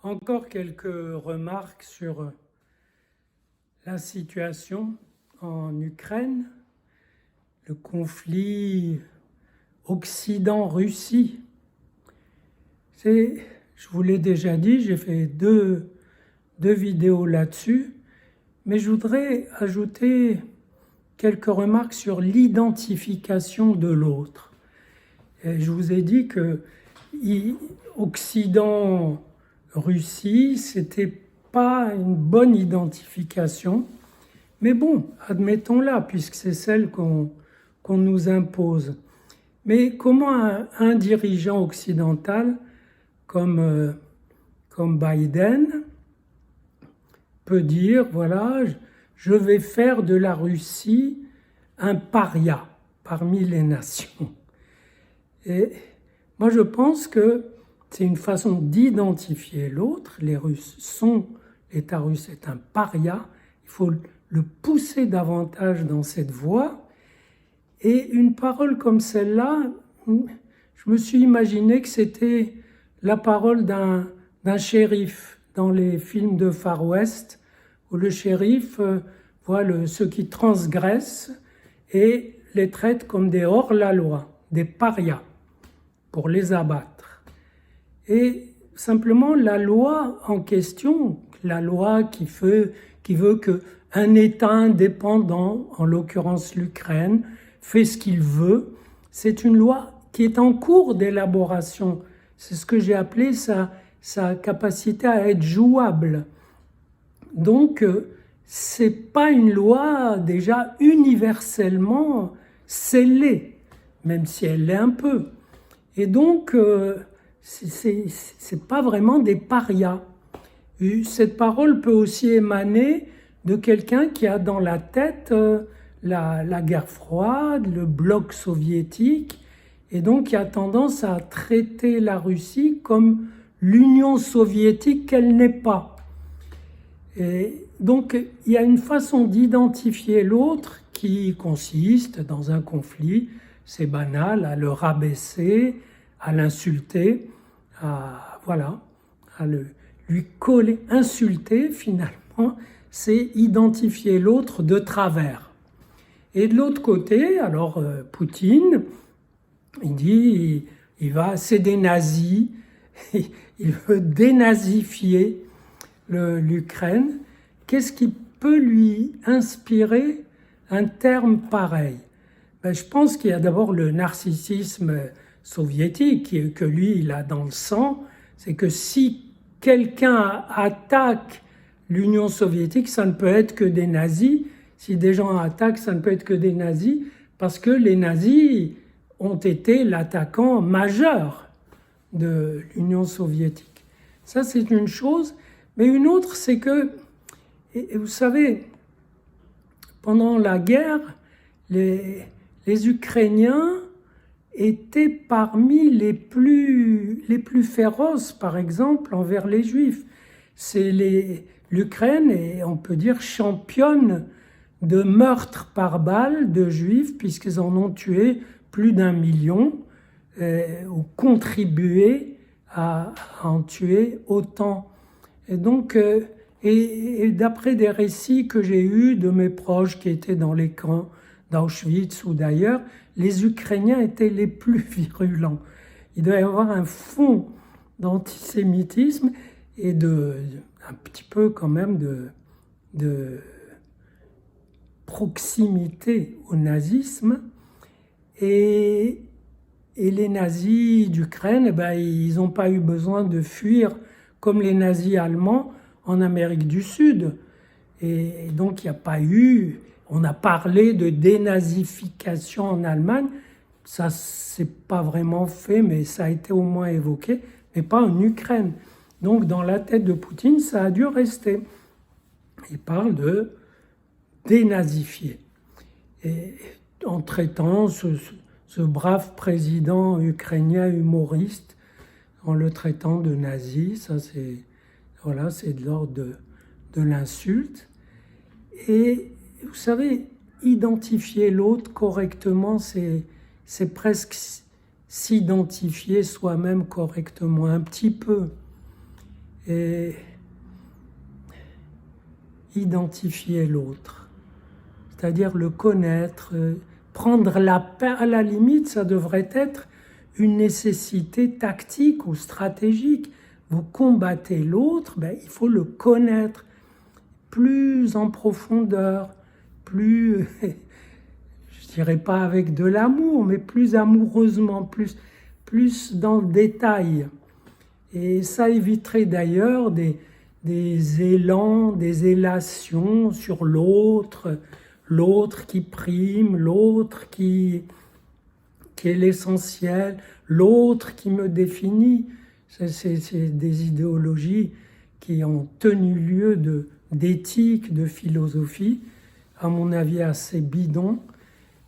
Encore quelques remarques sur la situation en Ukraine, le conflit Occident-Russie. Je vous l'ai déjà dit, j'ai fait deux vidéos là-dessus, mais je voudrais ajouter quelques remarques sur l'identification de l'autre. Je vous ai dit que Occident-Russie, c'était pas une bonne identification, mais bon, admettons-la, puisque c'est celle qu'on nous impose. Mais comment un dirigeant occidental comme Biden peut dire, voilà, je vais faire de la Russie un paria parmi les nations. Et moi, je pense que c'est une façon d'identifier l'autre. L'État russe est un paria. Il faut le pousser davantage dans cette voie. Et une parole comme celle-là, je me suis imaginé que c'était la parole d'un shérif dans les films de Far West, où le shérif voit ceux qui transgressent et les traite comme des hors-la-loi, des parias, pour les abattre. Et simplement, la loi en question, la loi qui veut qu'un État indépendant, en l'occurrence l'Ukraine, fait ce qu'il veut, c'est une loi qui est en cours d'élaboration. C'est ce que j'ai appelé sa capacité à être jouable. Donc, c'est pas une loi déjà universellement scellée, même si elle l'est un peu. Et donc, c'est pas vraiment des parias. Cette parole peut aussi émaner de quelqu'un qui a dans la tête la guerre froide, le bloc soviétique, et donc qui a tendance à traiter la Russie comme l'Union soviétique qu'elle n'est pas. Et donc, il y a une façon d'identifier l'autre qui consiste dans un conflit, c'est banal, à le rabaisser, à l'insulter, à lui coller. Insulter, finalement, c'est identifier l'autre de travers. Et de l'autre côté, alors Poutine, il dit, c'est des nazis, il veut dénazifier l'Ukraine. Qu'est-ce qui peut lui inspirer un terme pareil? Je pense qu'il y a d'abord le narcissisme soviétique que lui, il a dans le sang. C'est que si quelqu'un attaque l'Union soviétique, ça ne peut être que des nazis. Si des gens attaquent, ça ne peut être que des nazis, parce que les nazis ont été l'attaquant majeur de l'Union soviétique. Ça, c'est une chose. Mais une autre, c'est que, et vous savez, pendant la guerre, les Ukrainiens étaient parmi les plus féroces, par exemple, envers les Juifs. L'Ukraine est, on peut dire, championne de meurtres par balle de Juifs, puisqu'ils en ont tué plus d'1 million, ou contribué à en tuer autant. Et donc, et d'après des récits que j'ai eus de mes proches qui étaient dans les camps d'Auschwitz ou d'ailleurs, les Ukrainiens étaient les plus virulents. Il doit y avoir un fond d'antisémitisme et un petit peu quand même de proximité au nazisme. Et les nazis d'Ukraine, ils n'ont pas eu besoin de fuir comme les nazis allemands en Amérique du Sud. Et donc, il n'y a pas eu... On a parlé de dénazification en Allemagne. Ça, c'est pas vraiment fait, mais ça a été au moins évoqué, mais pas en Ukraine. Donc, dans la tête de Poutine, ça a dû rester. Il parle de dénazifier. Et en traitant ce brave président ukrainien humoriste, en le traitant de nazi, ça c'est de l'ordre de l'insulte. Et vous savez, identifier l'autre correctement, c'est presque s'identifier soi-même correctement, un petit peu. et identifier l'autre, c'est-à-dire le connaître, prendre la peine. À la limite, ça devrait être une nécessité tactique ou stratégique. Vous combattez l'autre, il faut le connaître plus en profondeur, plus, je dirais pas avec de l'amour, mais plus amoureusement, plus dans le détail. Et ça éviterait d'ailleurs des élans, des élations sur l'autre qui prime, l'autre qui est l'essentiel, l'autre qui me définit. C'est des idéologies qui ont tenu lieu d'éthique, de philosophie, à mon avis assez bidon.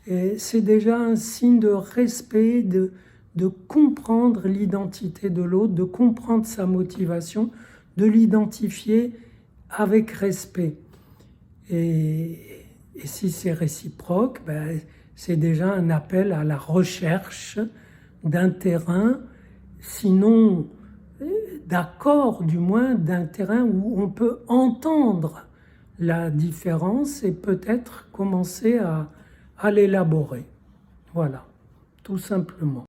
Et c'est déjà un signe de respect, de comprendre l'identité de l'autre, de comprendre sa motivation, de l'identifier avec respect. Et si c'est réciproque, c'est déjà un appel à la recherche d'un terrain, sinon d'accord, du moins d'un terrain où on peut entendre la différence et peut-être commencer à l'élaborer. Voilà, tout simplement.